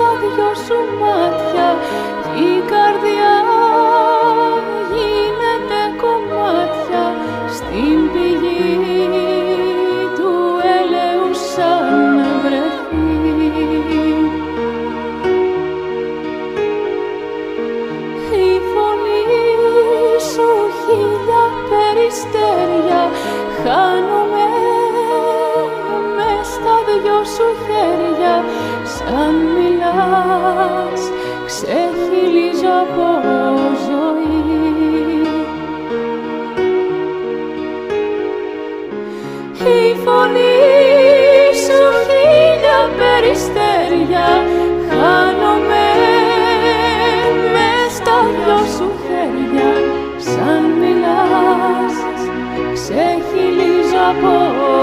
στα δυο σου μάτια κι η καρδιά γίνεται κομμάτια στην πηγή του έλεους σαν βρεθεί. Η φωνή σου χίλια περιστέρια χάνομαι μες στα δυο σου χέρια. Σαν μιλάς ξεχυλίζω από ζωή. Η φωνή σου χίλια περιστέρια χάνομαι μες στα δυο σου χέρια. Σαν μιλάς ξεχυλίζω από